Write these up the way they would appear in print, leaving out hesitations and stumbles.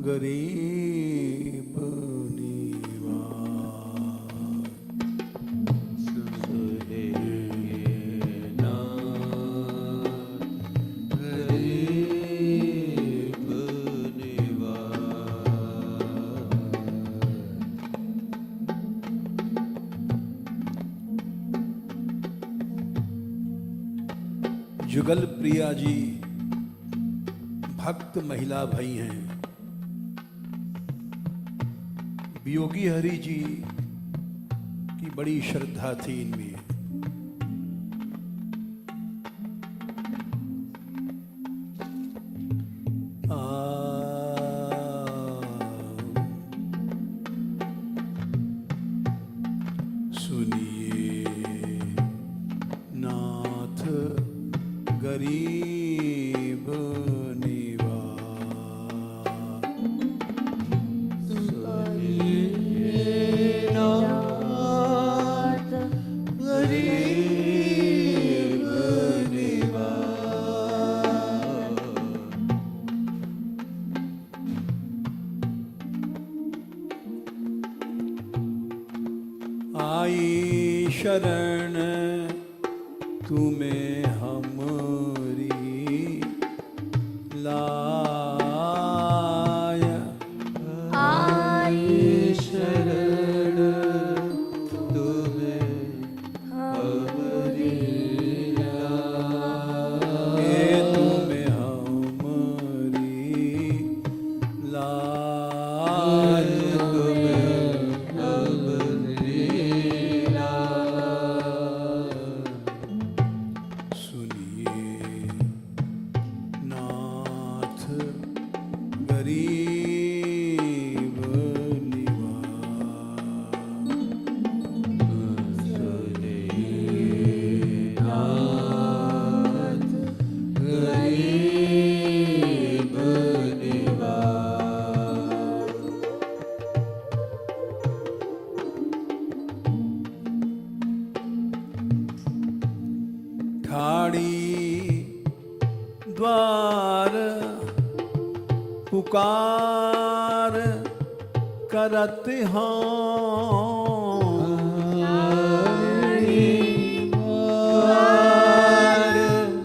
गरीब निवाज सुने नाथ गरीब निवाज। जुगल प्रिया जी भक्त महिला भाई हैं। वियोगी हरि जी की बड़ी श्रद्धा थी इनमें। सुनिए नाथ गरीब आई शरण तुम्हें हमरी लाय। आई शरण तुम्हें हमरी लाय। तुम्हें हमरी लाय। द्वार पुकार करत द्वार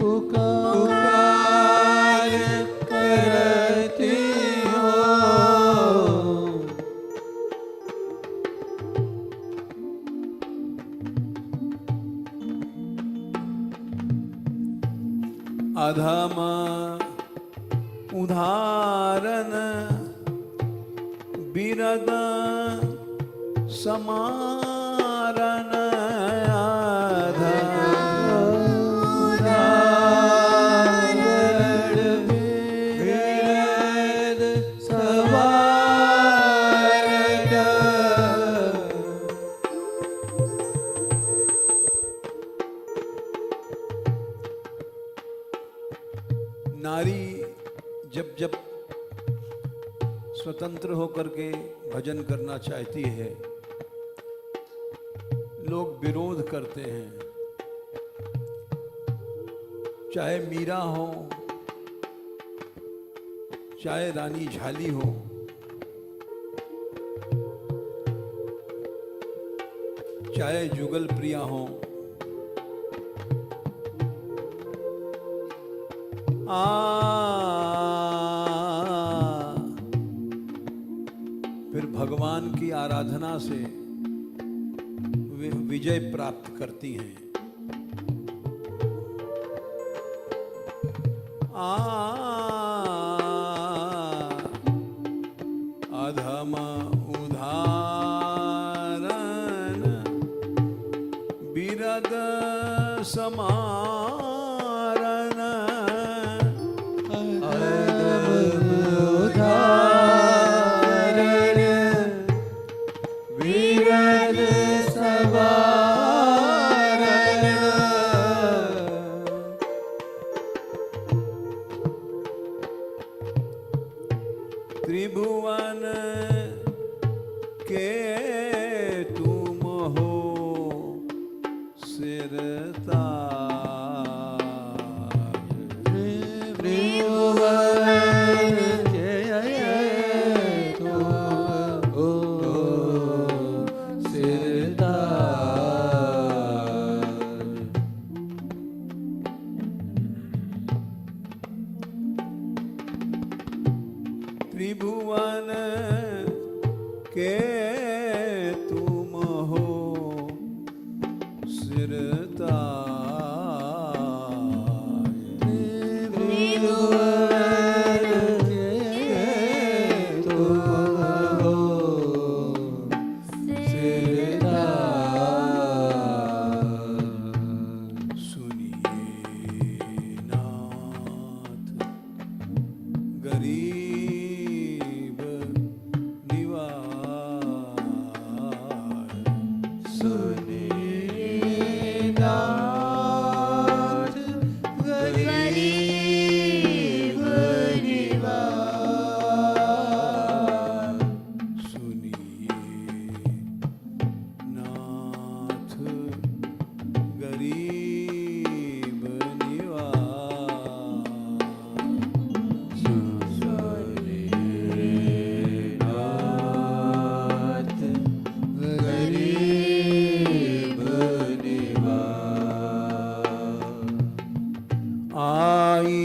पुकार करते हो। अधम उदाहरण बिरद समारन। उदाहरण बिरद समारन। नारी जब जब स्वतंत्र होकर के भजन करना चाहती है, लोग विरोध करते हैं। चाहे मीरा हो, चाहे रानी झाली हो, चाहे जुगल प्रिया हो, फिर भगवान की आराधना से वे विजय प्राप्त करती हैं। अधम उदाहरण बिरद समारन। उदाहरण बिरद समारन। त्रिभुवन के तुम हो सिरताज। त्रिभुवन के त्रिभुवन के तुम हो सिरताज। गरीब निवाज। सुनिए नाथ गरीब निवाज। सुनिए नाथ गरीब निवाज। आई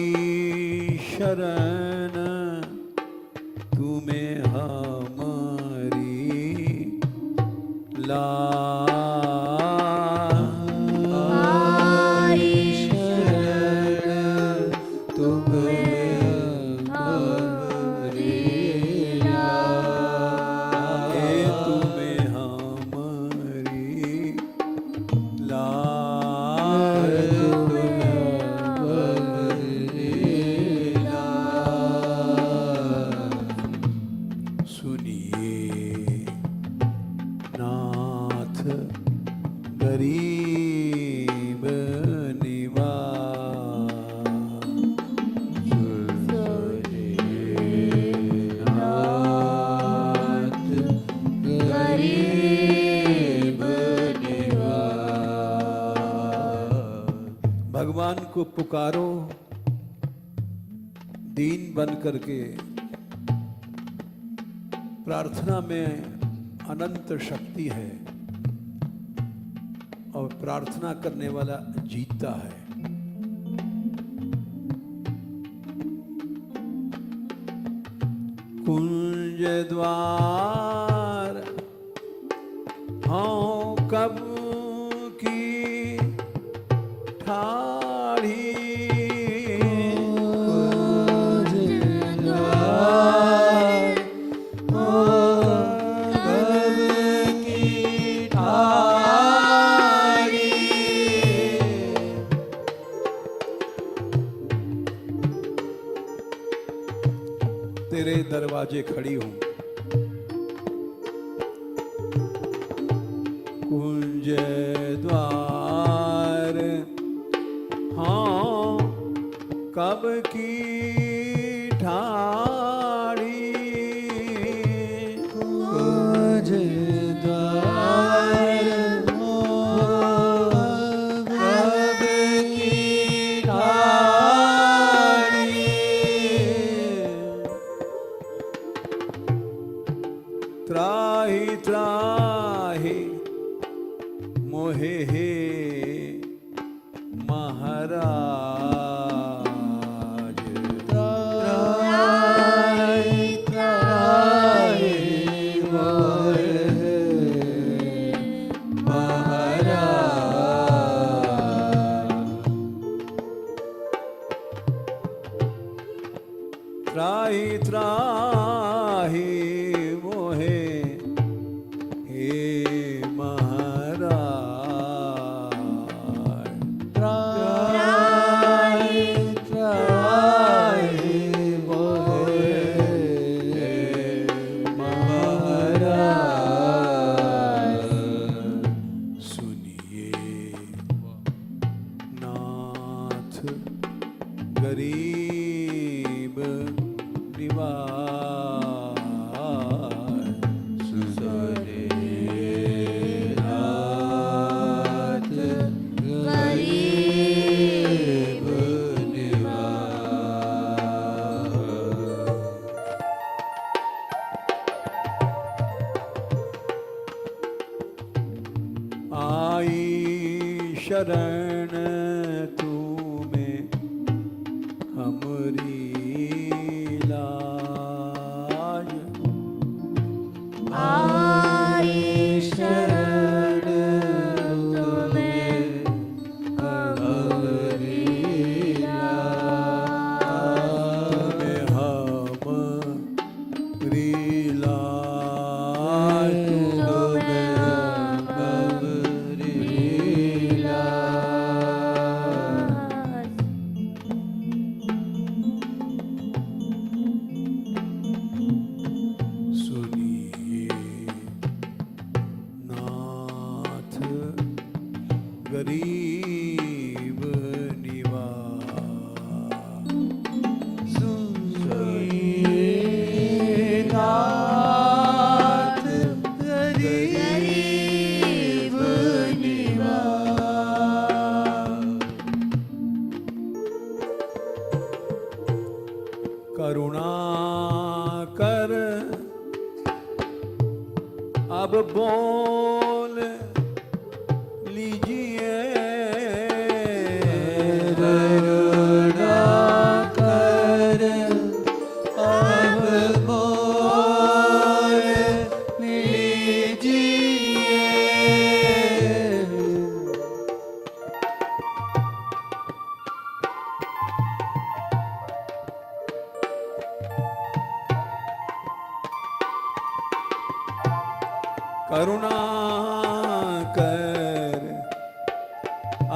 शरण तुम्हें हमारी आई शरण तुम्हें हमारी तुम्हें हमारी सुनिए नाथ गरीब निवाज। गरीब निवाज। भगवान को पुकारो दीन बन करके। प्रार्थना में अनंत शक्ति है और प्रार्थना करने वाला जीतता है। कुंज द्वार हाँ कब की ठाढ़ी। तेरे दरवाजे खड़ी हूं। कुंज द्वार हाँ कब की ठाड़ी। कुंज द्वार कब की ठाड़ी। त्राहि त्राहि मोहे हे महाराज। त्राहि त्राहि मोहे महाराज। त्राहि त्राहि मोहे हे महाराज। त्राहि त्राहि मोहे महाराज। सुनिए नाथ गरीब निवाज। सुनिए नाथ गरीब निवाज। आई शरण तुम्हें हमरी लाज। करुणा कर अब बोल लीजिए, करुणा कर अब बोल लीजिए। करुणा कर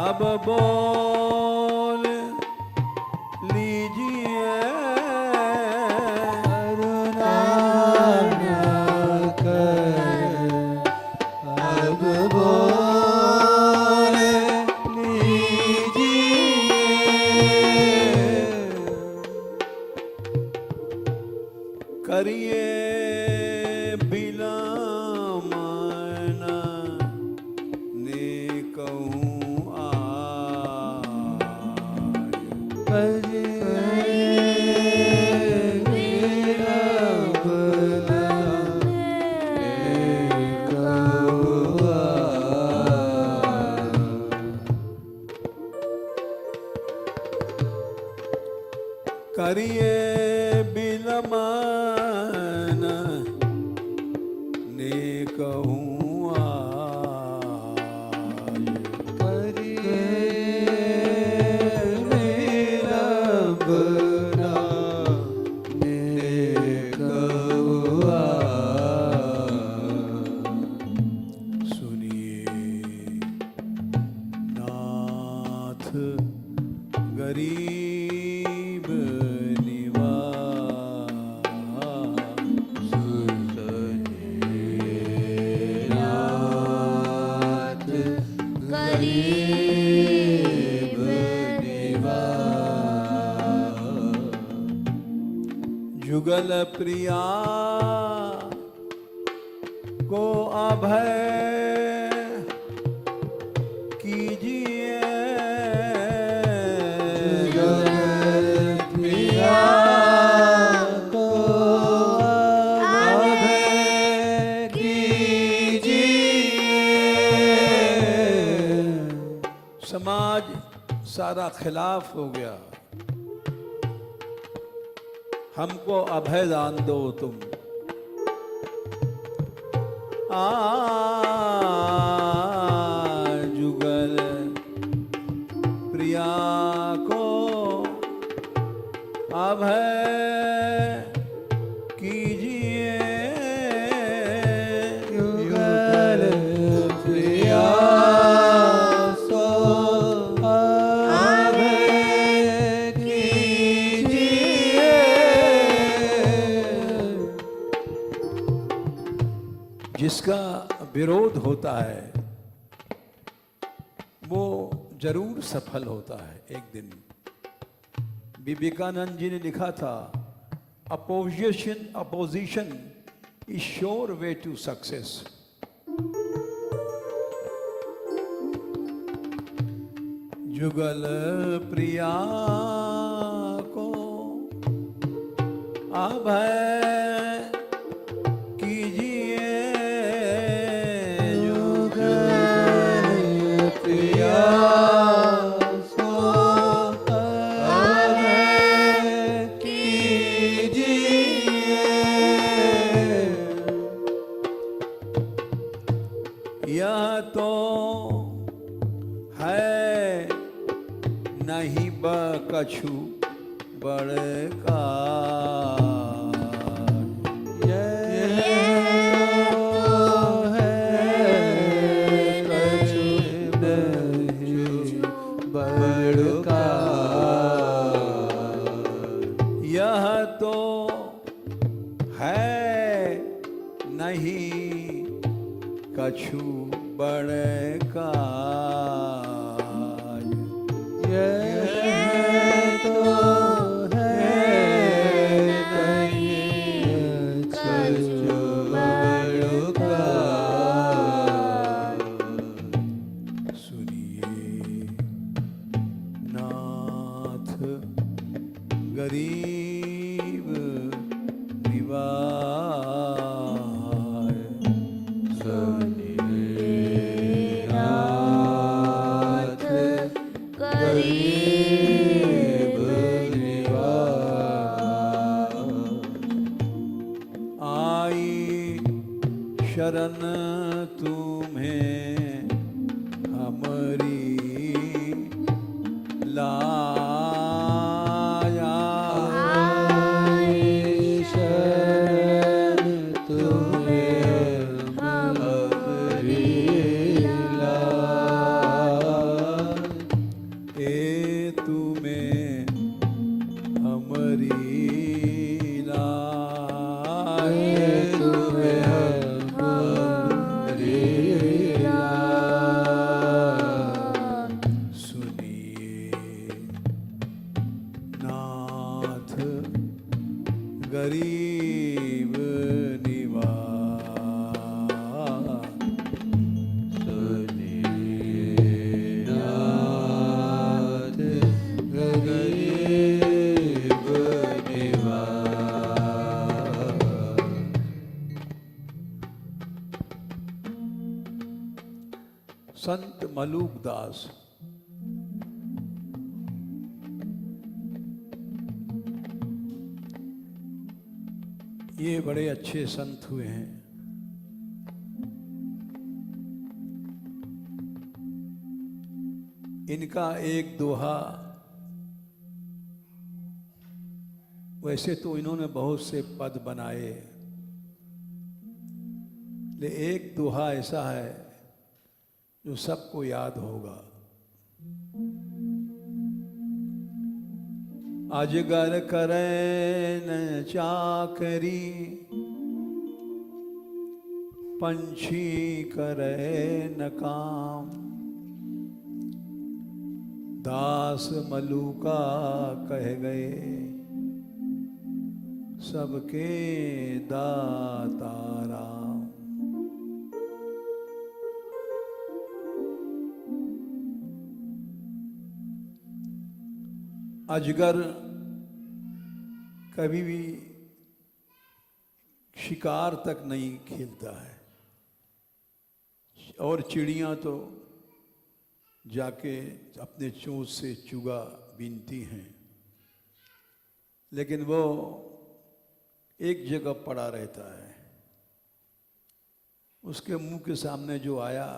अब बोल लीजिए, करुणा कर अब बोल लीजिए। करिए बिलमना ने कहूँ आय, करिए बिलमना ने कहूँ आय, सुनिए नाथ गरीब गरीब जुगल प्रिया को अभय कीजिए, प्रिया को अभय कीजिए। समाज सारा खिलाफ हो गया, हमको अभय दान दो तुम। जुगल प्रिया को अभय कीजिए, जुगल प्रिया को अभय कीजिए। जिसका विरोध होता है वो जरूर सफल होता है एक दिन। विवेकानंद जी ने लिखा था, opposition is sure way to success. Jugal Priya को अभय कीजिए, जुगल प्रिया को अभय कीजिए। यह तो है नहीं कछु बड़का, यह तो है नहीं कछु बड़का, गरीब शरण तुम्हें हमारी लाया। शरण तुम्हें हमारी ए तुम्हें हमारी लाए। तुम्हें हमारी सुनिए नाथ गरीब निवास। नाथ गरीब निवास। संत मलूक दास ये बड़े अच्छे संत हुए हैं। इनका एक दोहा, वैसे तो इन्होंने बहुत से पद बनाए, लेकिन एक दोहा ऐसा है जो सबको याद होगा। अजगर करे न चाकरी, पंछी करे न काम। दास मलूका कह गए सबके दाता राम। अजगर कभी भी शिकार तक नहीं खेलता है, और चिड़ियां तो जाके अपने चोंच से चुगा बीनती हैं, लेकिन वो एक जगह पड़ा रहता है। उसके मुंह के सामने जो आया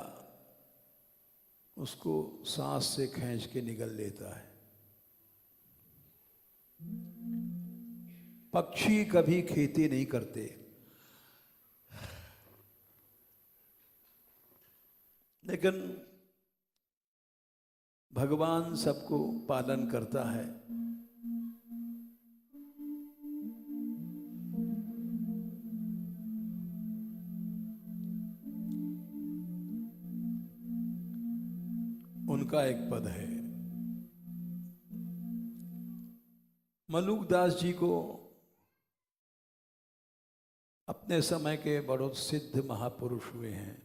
उसको सांस से खींच के निगल लेता है। पक्षी कभी खेती नहीं करते, लेकिन भगवान सबको पालन करता है। उनका एक पद है। मलूक दास जी को अपने समय के बहुत सिद्ध महापुरुष हुए हैं,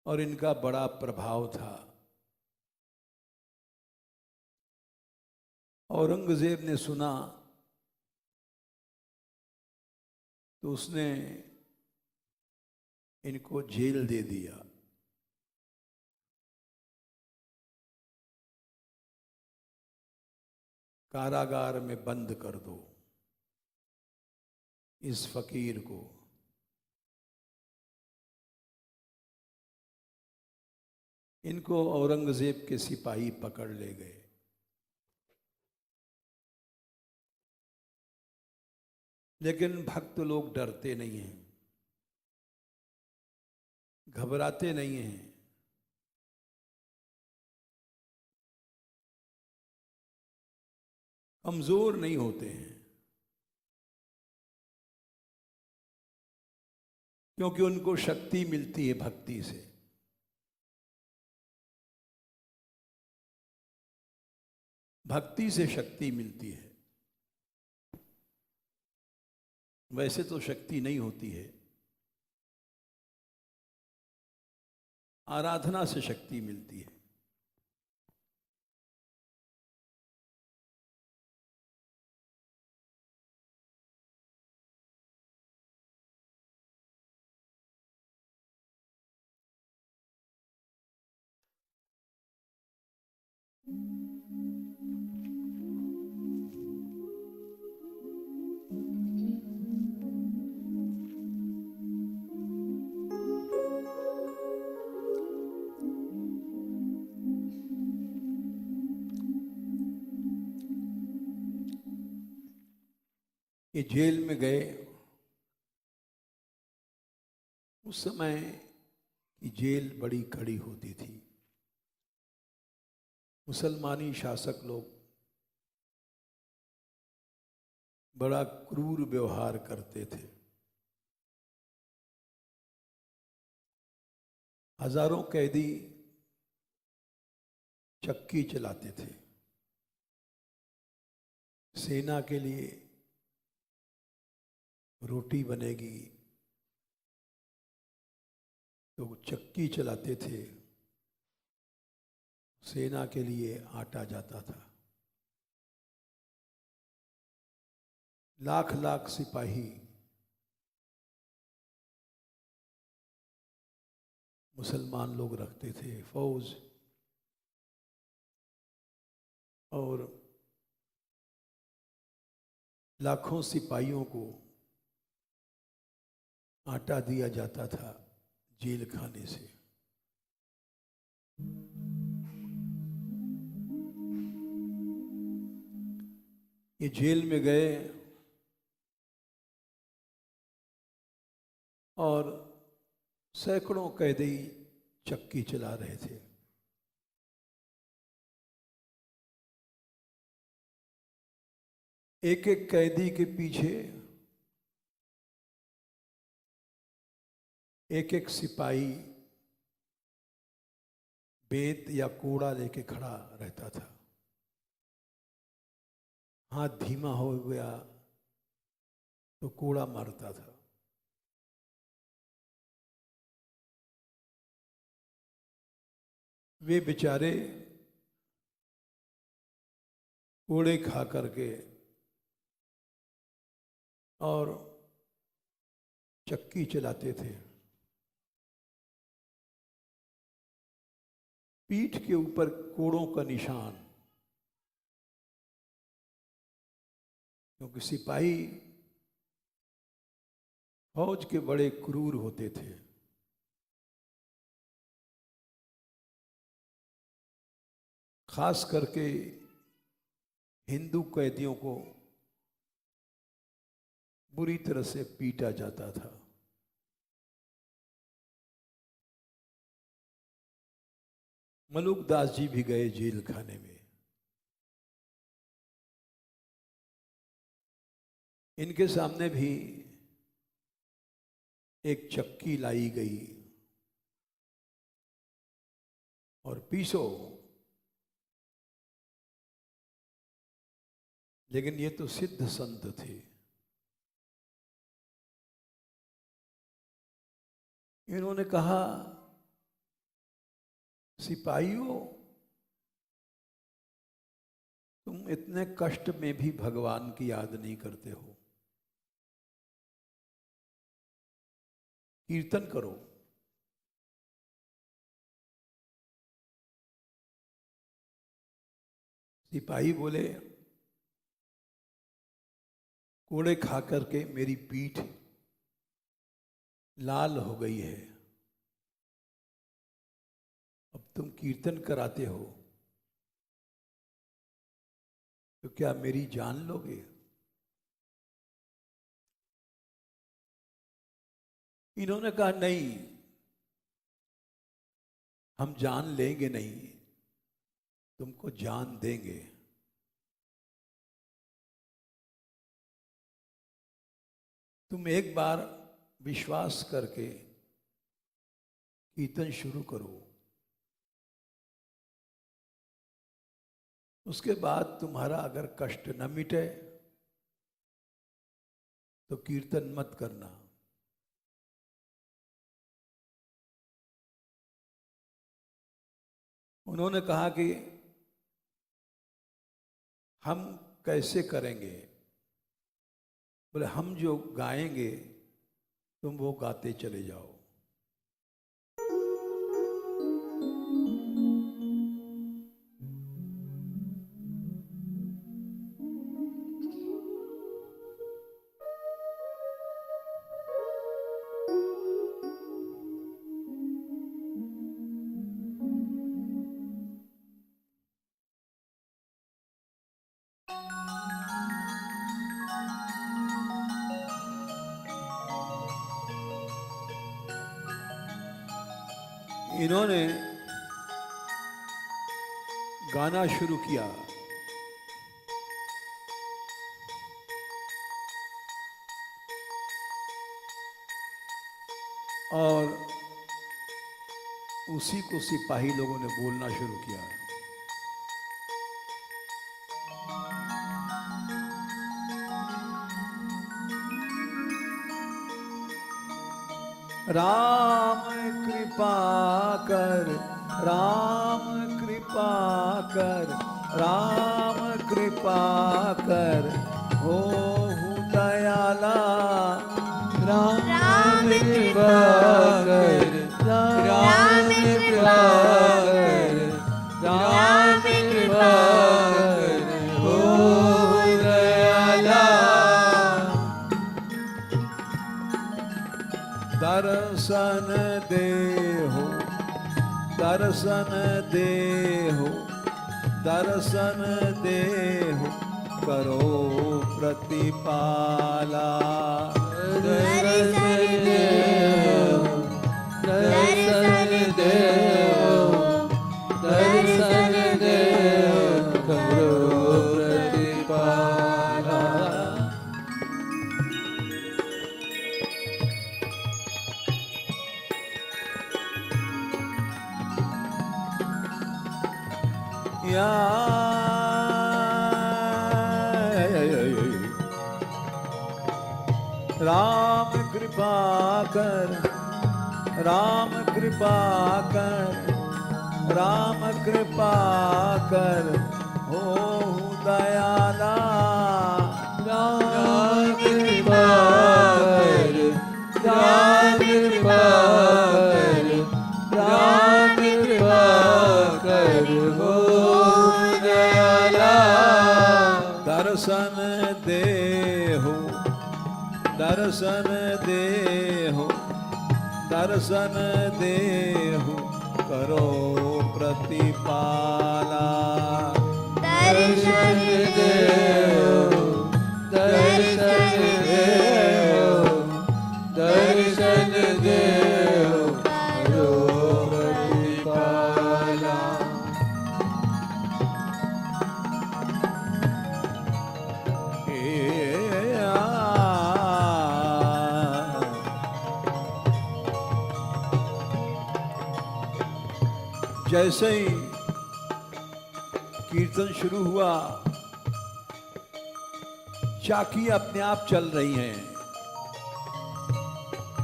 और इनका बड़ा प्रभाव था। औरंगजेब ने सुना तो उसने इनको जेल दे दिया। कारागार में बंद कर दो इस फकीर को। इनको औरंगजेब के सिपाही पकड़ ले गए। लेकिन भक्त लोग डरते नहीं हैं, घबराते नहीं हैं। कमजोर नहीं होते हैं, क्योंकि उनको शक्ति मिलती है भक्ति से। भक्ति से शक्ति मिलती है, वैसे तो शक्ति नहीं होती है। आराधना से शक्ति मिलती है। ये जेल में गए। उस समय की जेल बड़ी कड़ी होती थी। मुसलमानी शासक लोग बड़ा क्रूर व्यवहार करते थे। हजारों कैदी चक्की चलाते थे। सेना के लिए रोटी बनेगी तो चक्की चलाते थे, सेना के लिए आटा जाता था। लाख लाख सिपाही मुसलमान लोग रखते थे, फौज। और लाखों सिपाहियों को आटा दिया जाता था जेल खाने से। ये जेल में गए और सैकड़ों कैदी चक्की चला रहे थे। एक एक कैदी के पीछे एक एक सिपाही बेत या कोड़ा लेके खड़ा रहता था। हाथ धीमा हो गया तो कोड़ा मारता था। वे बेचारे कोड़े खा करके और चक्की चलाते थे। पीठ के ऊपर कोड़ों का निशान, क्योंकि सिपाही फौज के बड़े क्रूर होते थे। खास करके हिंदू कैदियों को बुरी तरह से पीटा जाता था। मलुकदास जी भी गए जेल खाने में। इनके सामने भी एक चक्की लाई गई और पीसो। लेकिन ये तो सिद्ध संत थे। इन्होंने कहा, सिपाहियों, तुम इतने कष्ट में भी भगवान की याद नहीं करते हो। कीर्तन करो। सिपाही बोले, कोड़े खा करके मेरी पीठ लाल हो गई है, अब तुम कीर्तन कराते हो तो क्या मेरी जान लोगे? इन्होंने कहा, नहीं, हम जान लेंगे नहीं, तुमको जान देंगे। तुम एक बार विश्वास करके कीर्तन शुरू करो, उसके बाद तुम्हारा अगर कष्ट न मिटे तो कीर्तन मत करना। उन्होंने कहा कि हम कैसे करेंगे? बोले, हम जो गाएंगे तुम वो गाते चले जाओ। इन्होंने गाना शुरू किया। और उसी को सिपाही लोगों ने बोलना शुरू किया। राम कृपा कर, राम कृपा कर, राम कृपा कर, हो दयाला। राम कृपा कर, राम कृपा कर, राम कृपा कर, हो दयाला। दर्शन दे हो, दर्शन दे हो, दर्शन दे हो, करो प्रतिपाला। दर्शन देहो, दर्शन देहो, दर्शन देहो, करो प्रतिपाला। या राम कृपा कर, राम कृपा कर, राम कृपा कर, हो दयाला। राम कृपा कर, राम कृपा कर, राम कृपा कर, हो दयाला। दर्शन दे हो, दर्शन दे हो, दर्शन दे हो, करो प्रतिपाला। दर्शन देहो, दर्शन देहो, दर्शन देहो, करो प्रतिपाला। जैसे ही कीर्तन शुरू हुआ, चाकी अपने आप चल रही हैं,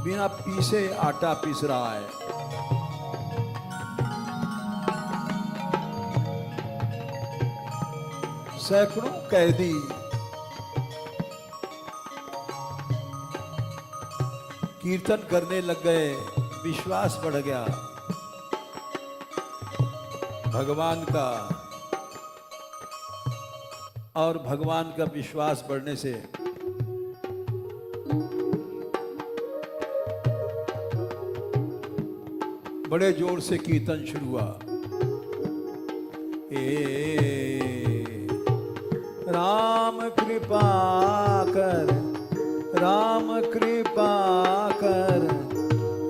बिना पीसे आटा पीस रहा है। सैकड़ों कैदी कीर्तन करने लग गए, विश्वास बढ़ गया भगवान का, और भगवान का विश्वास बढ़ने से बड़े जोर से कीर्तन शुरू हुआ। राम कृपा कर, राम कृपा कर,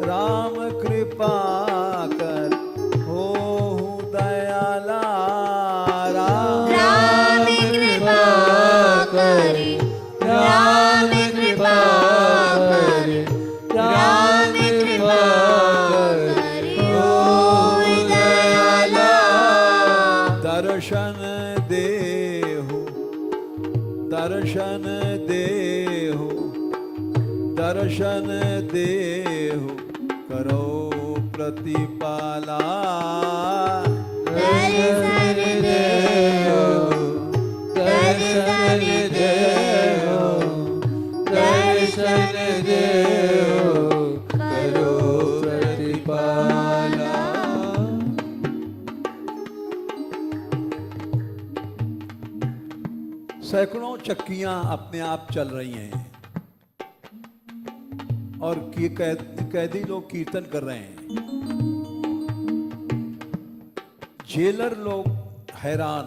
राम कृपा कर, हो दयाला। राम कृपा कर, राम कृपा कर, राम कृपा कर, हो दयाला। दर्शन दे हो, दर्शन दे हो, दर्शन दे हो, करो प्रतिपाला। दर्शन देहो, दर्शन देहो, दर्शन देहो, करो प्रतिपाला। सैकड़ों चक्कियां अपने आप चल रही हैं और कैदी लोग कीर्तन कर रहे हैं। जेलर लोग हैरान।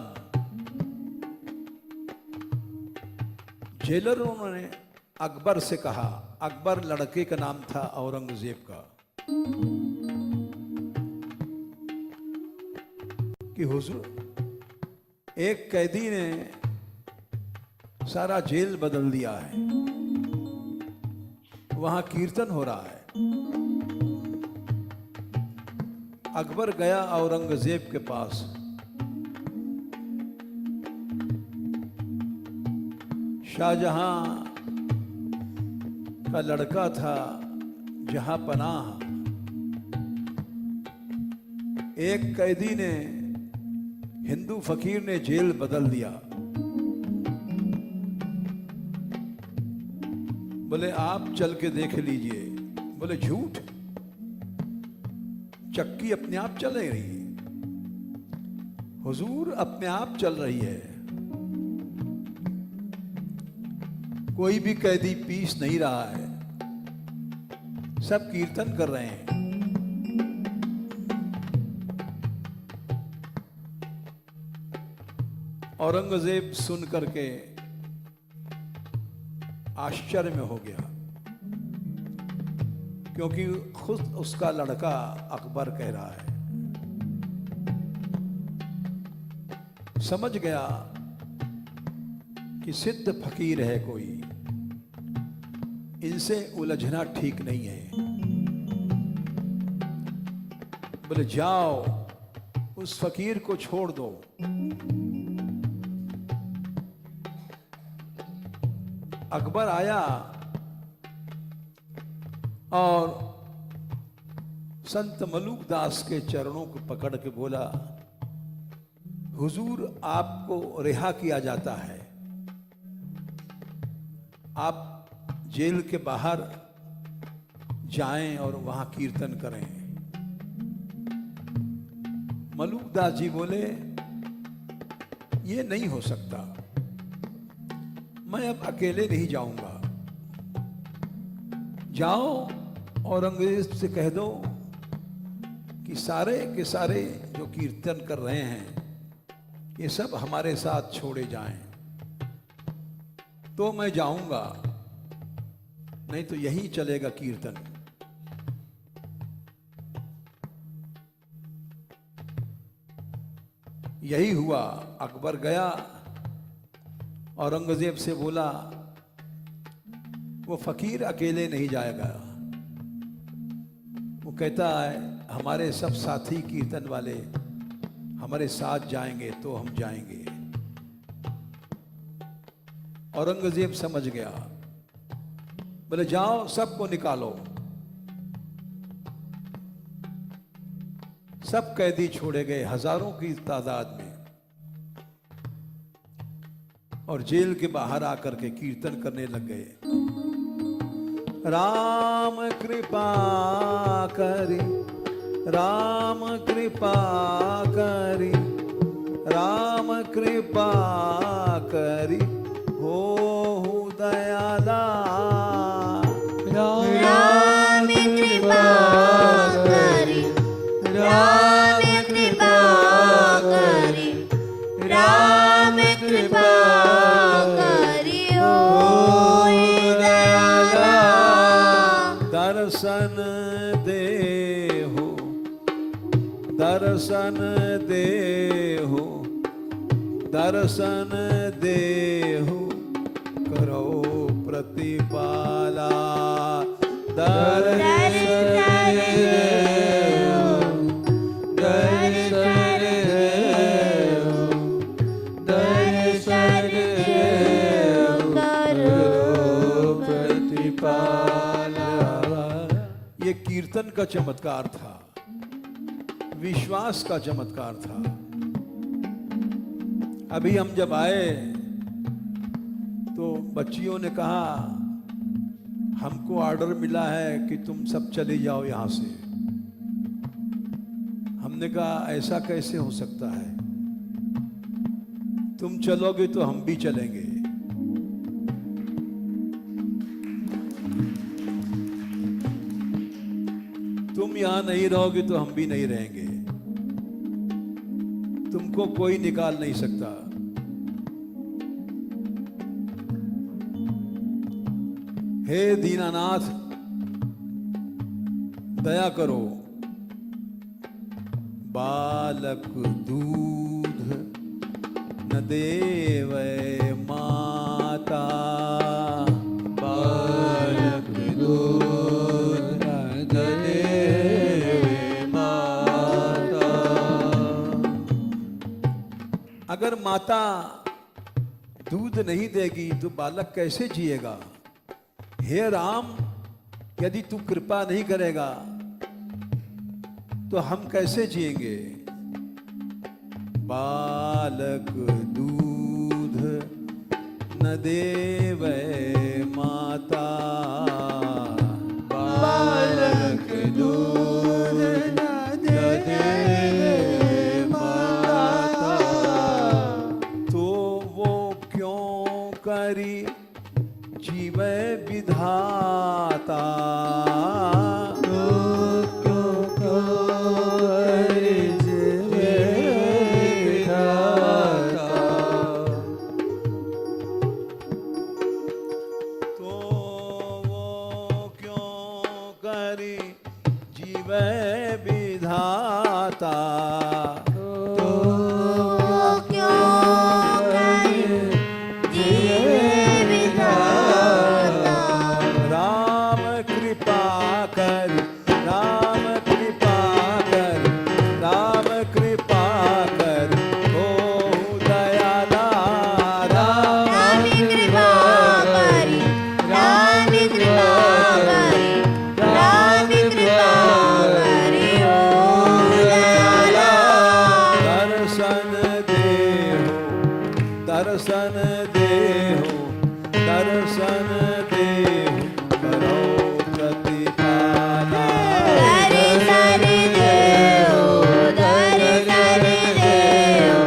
जेलरों ने अकबर से कहा, अकबर लड़के का नाम था औरंगजेब का, कि हुजूर, एक कैदी ने सारा जेल बदल दिया है, वहां कीर्तन हो रहा है। अकबर गया औरंगजेब के पास। शाहजहां का लड़का था जहां पनाह। एक कैदी ने, हिंदू फकीर ने जेल बदल दिया। बोले आप चल के देख लीजिए। बोले झूठ, चक्की अपने आप चल रही है हुजूर, अपने आप चल रही है। कोई भी कैदी पीस नहीं रहा है, सब कीर्तन कर रहे हैं। औरंगजेब सुन करके आश्चर्य में हो गया, क्योंकि खुद उसका लड़का अकबर कह रहा है। समझ गया कि सिद्ध फकीर है कोई, इनसे उलझना ठीक नहीं है। बोले जाओ उस फकीर को छोड़ दो। अकबर आया और संत मलूक दास के चरणों को पकड़ के बोला, हुजूर आपको रिहा किया जाता है, आप जेल के बाहर जाएं और वहां कीर्तन करें। मलूक दास जी बोले, ये नहीं हो सकता, मैं अब अकेले नहीं जाऊंगा। जाओ औरंगजेब से कह दो कि सारे के सारे जो कीर्तन कर रहे हैं ये सब हमारे साथ छोड़े जाएं, तो मैं जाऊंगा, नहीं तो यही चलेगा कीर्तन। यही हुआ। अकबर गया, औरंगजेब से बोला, वो फकीर अकेले नहीं जाएगा। वो कहता है हमारे सब साथी कीर्तन वाले हमारे साथ जाएंगे तो हम जाएंगे। औरंगजेब समझ गया, बोले जाओ सबको निकालो। सब कैदी छोड़े गए, हजारों की तादाद में, और जेल के बाहर आकर के कीर्तन करने लग गए। राम कृपा करी, राम कृपा करी, राम कृपा करी, हो दयाला। राम कृपा करी, राम कृपा करी, राम कृपा करी, होई दयाला। दर्शन दे हो, दर्शन दे हो, दर्शन दे हो, करो प्रतिपाला। दर्शन ये कीर्तन का चमत्कार था, विश्वास का चमत्कार था। अभी हम जब आए तो बच्चियों ने कहा हमको ऑर्डर मिला है कि तुम सब चले जाओ यहां से। हमने कहा ऐसा कैसे हो सकता है, तुम चलोगे तो हम भी चलेंगे। तुम यहां नहीं रहोगे तो हम भी नहीं रहेंगे, तुमको कोई निकाल नहीं सकता। हे दीनानाथ दया करो, बालक दूध न देवै माता, बालक दूध न देवै माता। अगर माता दूध नहीं देगी तो बालक कैसे जिएगा? हे राम, यदि तू कृपा नहीं करेगा तो हम कैसे जिएंगे? बालक दूध न देवै माता, बालक दूध न देवै माता। तो वो क्यों करी जीवै विधाता, विधाता। तो क्यों करे जीवे विधाता। राम कृपा कर, राम कृपा कर, राम कृपा कर, ओ दयाला। राम कृपा करी, राम कृपा करी, राम कृपा करी, ओ दयाला। दर्शन देहो, दर्शन देहो, दर्शन देहो, करो प्रतिपाला। दर्शन देहो, दर्शन देहो,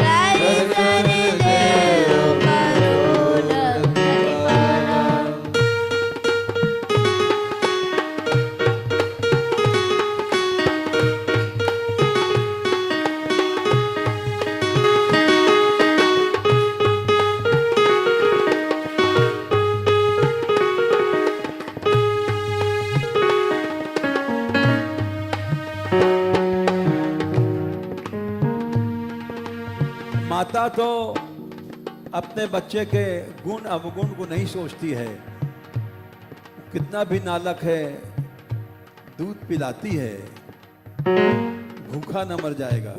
दर्शन देहो, करुण प्रतिपाला। माता तो अपने बच्चे के गुण अवगुण को नहीं सोचती है, कितना भी नालक है दूध पिलाती है, भूखा न मर जाएगा।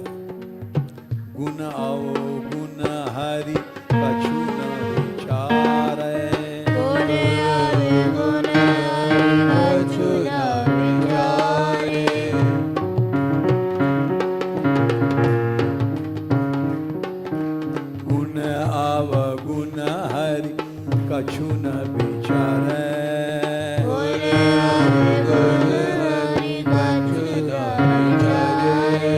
गुण अवगुण हरि कछु न विचारे, गुण अवगुण कछु न विचारे। गुण अवगुण हरि कछु न विचारे। गुण अवगुण हरि कछु न विचारे।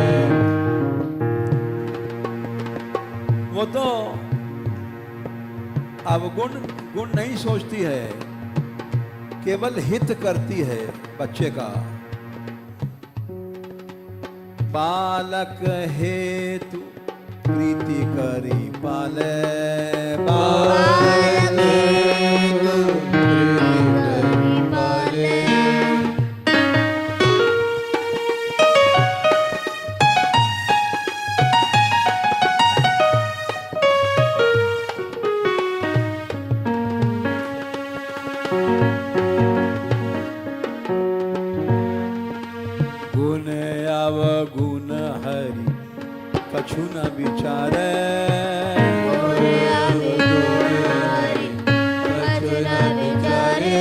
वो तो अवगुण गुण नहीं सोचती है, केवल हित करती है बच्चे का। बालक हेतु प्रीति करी पाले, बालक हेतु प्रीति करी पाले। गुण अवगुण हरि कछु न विचारे। गुण अवगुण हरि कछु न विचारे।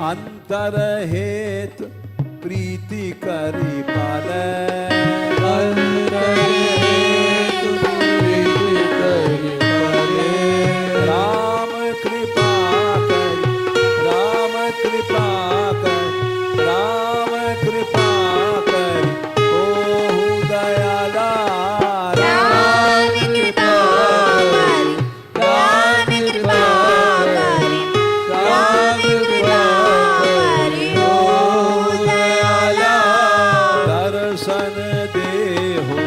अंतर हेत प्रीति करी पाले, अंतर हेतु प्रीति करी पाले। राम कृपा कर, राम कृपा कर, राम कृपा कर, ओहु दयाला। राम कृपा करी, राम कृपा करी, राम कृपा करी, ओ दयाला। दर्शन देहो,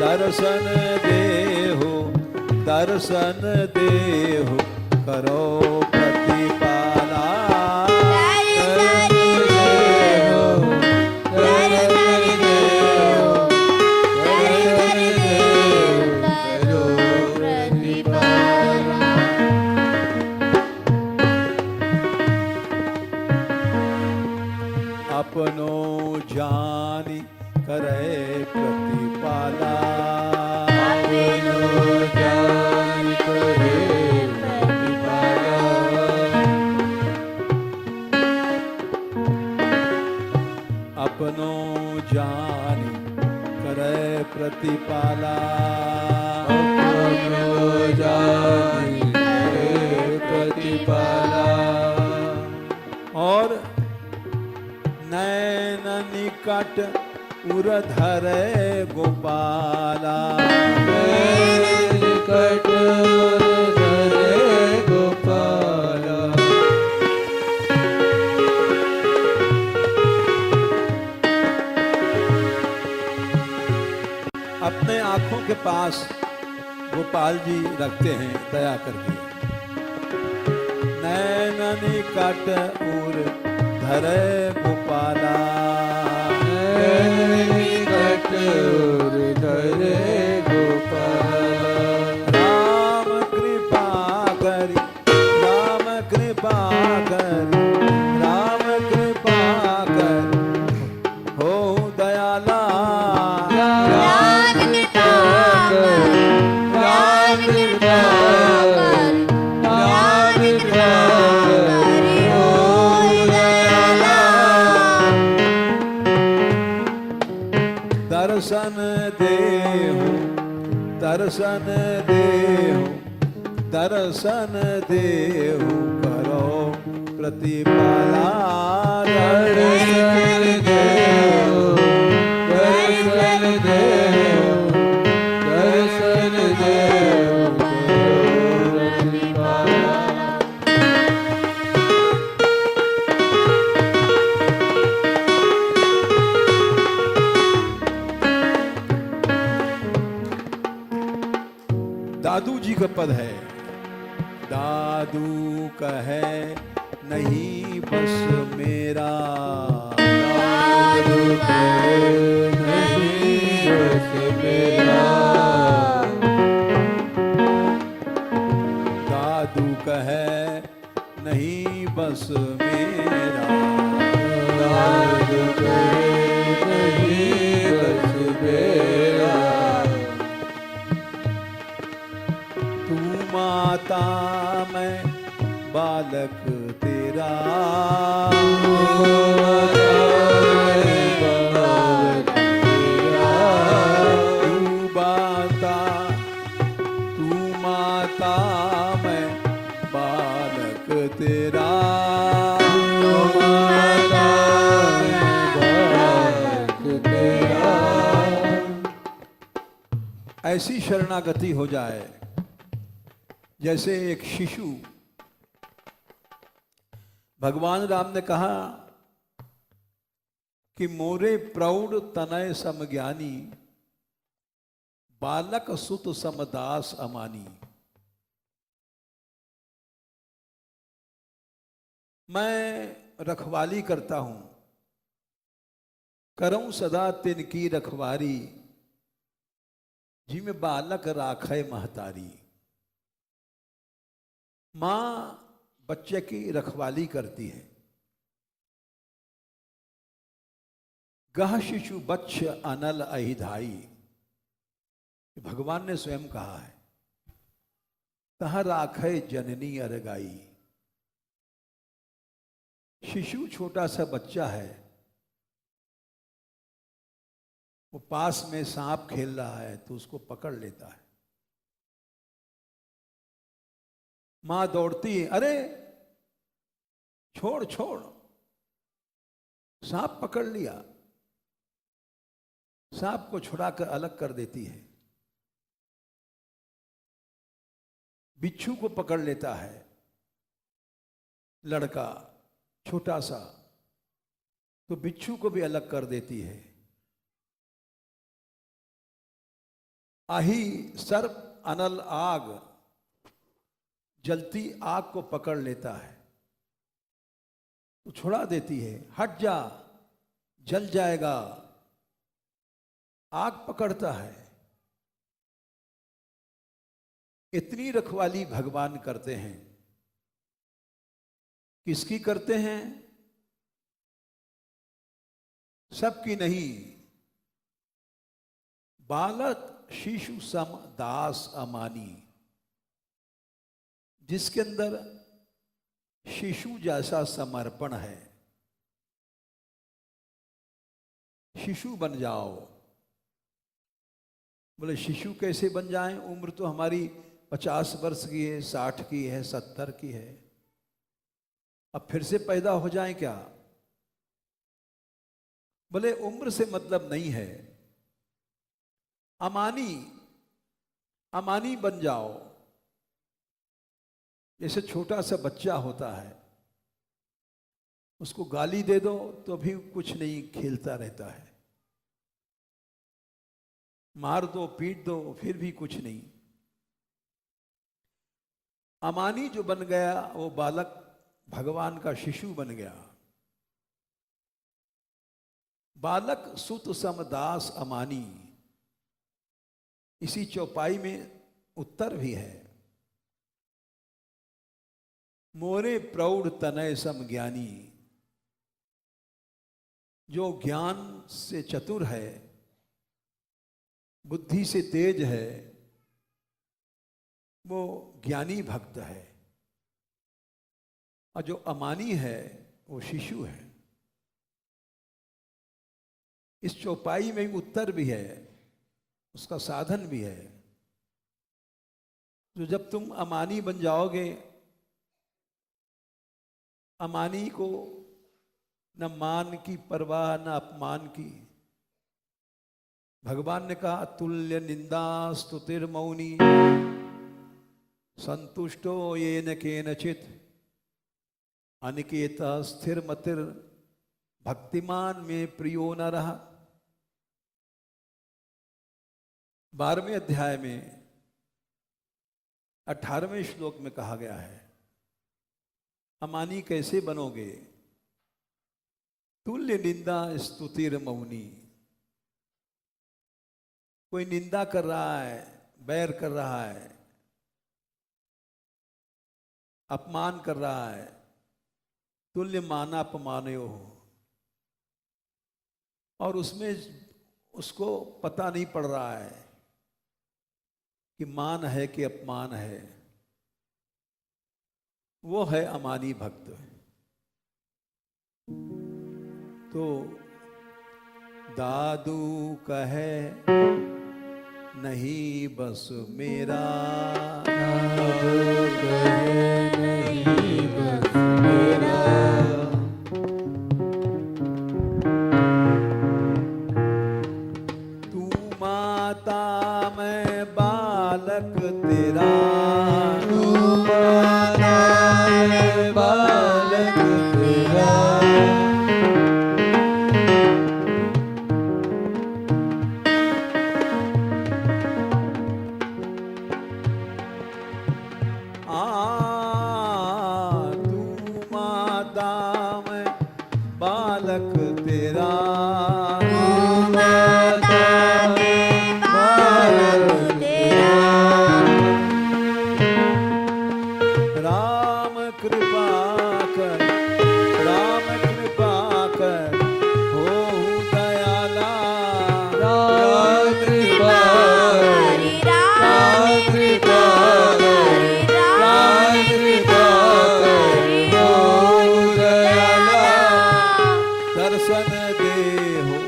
दर्शन देहो, दर्शन देहो, करो प्रतिपाला। दर्शन देहो, दर्शन देहो, प्रतिपाला अपनो जानी है प्रतिपाला। और नैन निकट उरधर गोपाला निकट धरे गोपाला। अपने आंखों के पास गोपाल जी रखते हैं दया करके। नैन निकट उरधर गोपाला निकट धरे गोपाला। राम कृपा करी राम कृपा करी राम कृपा करी हो दयाला राम कृपा कर राम कृपा कर राम कृपा करि हो दयाला। दर्शन देहु दर्शन देहु दर्शन देहु करो प्रतिपाला दर्शन देहो दर्शन देहो दर्शन देहो करो प्रतिपाला। दादू जी का पद है। दादू कहे नहीं बस मेरा दादू कहे नहीं बस मेरा। दादू कहे नहीं बस मेरा दादू कहे नहीं बस मेरा। तू माता मैं बालक तेरा तू माता मैं बालक तेरा ऐसी शरणागति हो जाए जैसे एक शिशु। भगवान राम ने कहा कि मोरे प्रौढ़ तनय समज्ञानी बालक सुत समदास अमानी। मैं रखवाली करता हूं, करूं सदा तिनकी रखवारी, जी में बालक राखे महतारी। मां बच्चे की रखवाली करती है। गह शिशु बच्च अनल अहिधाई, भगवान ने स्वयं कहा है। तह राखे जननी अरगाई। शिशु छोटा सा बच्चा है, वो पास में सांप खेल रहा है तो उसको पकड़ लेता है। मां दौड़ती है, अरे छोड़ छोड़, सांप पकड़ लिया। सांप को छुड़ाकर अलग कर देती है। बिच्छू को पकड़ लेता है लड़का छोटा सा, तो बिच्छू को भी अलग कर देती है। आही सर्प अनल आग, जलती आग को पकड़ लेता है तो छुड़ा देती है। हट जा, जल जाएगा। आग पकड़ता है। इतनी रखवाली भगवान करते हैं। किसकी करते हैं? सबकी नहीं। बालक शिशु सम दास अमानी, जिसके अंदर शिशु जैसा समर्पण है। शिशु बन जाओ। बोले शिशु कैसे बन जाएं? उम्र तो हमारी 50 वर्ष की है, 60 की है, 70 की है, अब फिर से पैदा हो जाएं क्या? बोले उम्र से मतलब नहीं है, अमानी बन जाओ। जैसे छोटा सा बच्चा होता है, उसको गाली दे दो तो भी कुछ नहीं, खेलता रहता है, मार दो पीट दो फिर भी कुछ नहीं। अमानी जो बन गया वो बालक भगवान का शिशु बन गया। बालक सुत समदास अमानी, इसी चौपाई में उत्तर भी है। मोरे प्रौढ़ तनय सम ज्ञानी, जो ज्ञान से चतुर है, बुद्धि से तेज है, वो ज्ञानी भक्त है, और जो अमानी है वो शिशु है। इस चौपाई में उत्तर भी है, उसका साधन भी है। जो जब तुम अमानी बन जाओगे, अमानी को न मान की परवाह न अपमान की। भगवान ने कहा तुल्य निंदा स्तुतिर मौनी, संतुष्टो ये न केनचित, अनिकेत स्थिर मतिर, भक्तिमान में प्रियो न रहा। 12वें अध्याय में 18वें श्लोक में कहा गया है, अमानी कैसे बनोगे? तुल्य निंदा स्तुतिर मौनी। कोई निंदा कर रहा है, बैर कर रहा है, अपमान कर रहा है, तुल्य माना अपमानयो हो, और उसमें उसको पता नहीं पड़ रहा है कि मान है कि अपमान है, वो है अमानी भक्त। तो दादू कहे नहीं बस मेरा, दादू कहे नहीं बस मेरा, तू माता मैं बालक तेरा, तू माता मैं बालक तेरा, तू माता मैं बालक तेरा, राम कृपा कर, राम कृपा कर, हो दयाला, राम कृपा हरि राम कृपा हरि राम कृपा हरि हो दयाला, दर्शन देहो,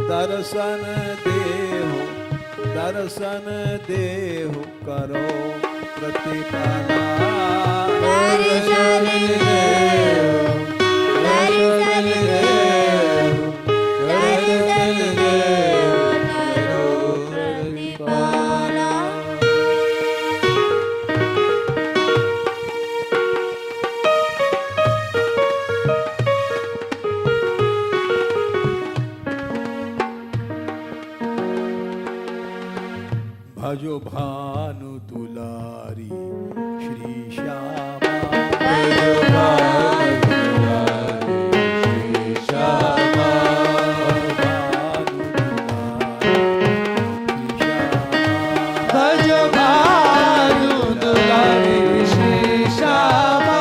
दर्शन देहो, दर्शन देहो करो प्रतिपाला, दर्शन देहो, दर्शन देहो, दर्शन देहो, करो प्रतिपाला। भजो भानु दुलारी श्री श्यामा, भजो भानु दुलारी श्री श्यामा, भजो भानु दुलारी श्री श्यामा,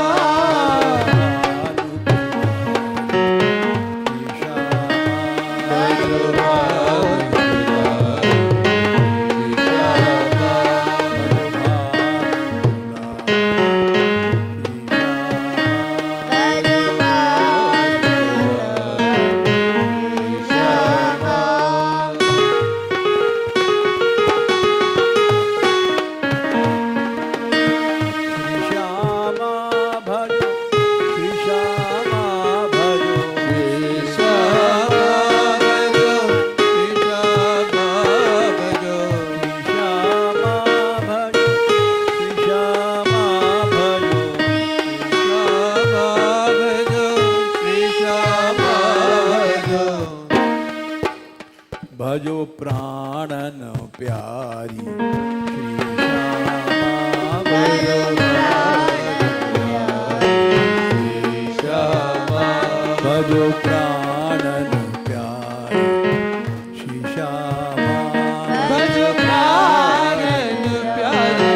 भजो भानु दुलारी श्री श्यामा, भजो भानु दुलारी श्री श्यामा, प्यारी श्री श्यामा भजो भजो प्राणन प्यारी श्री श्यामा भजो प्राणन प्यारे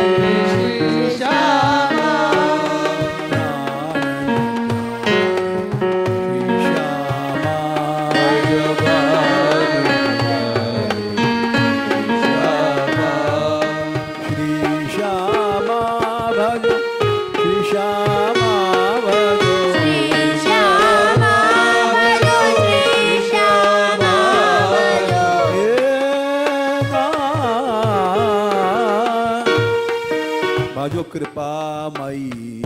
श्री श्यामा श्री श्यामा भजो श्री श्यामा भजो भजो कृपामयी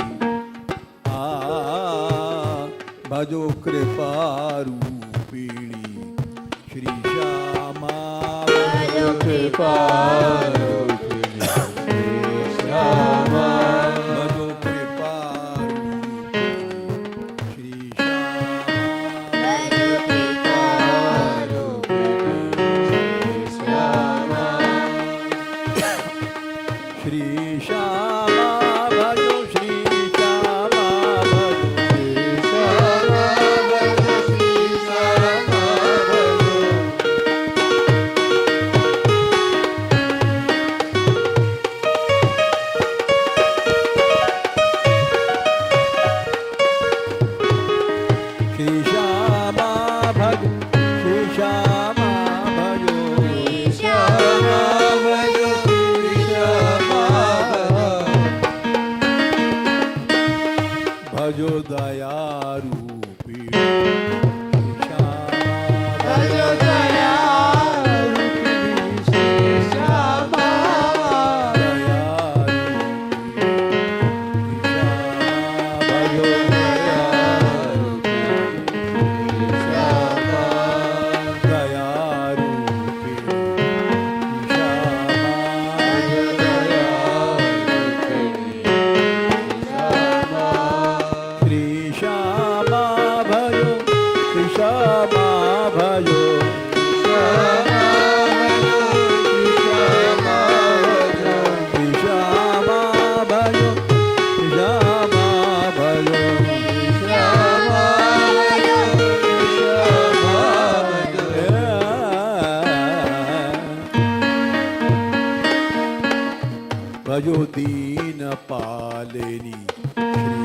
भजो कृपा रूपिणी श्री श्यामा भजो कृपा भजो कृपा श्री श्यामा भजो कृपा श्री श्यामा भजो श्री श्यामा श्री श्यामा भजो श्री श्यामा भजो श्री श्यामा भजो दया रूपी श्री श्यामा भजो दया भजो दीन पालिनी श्री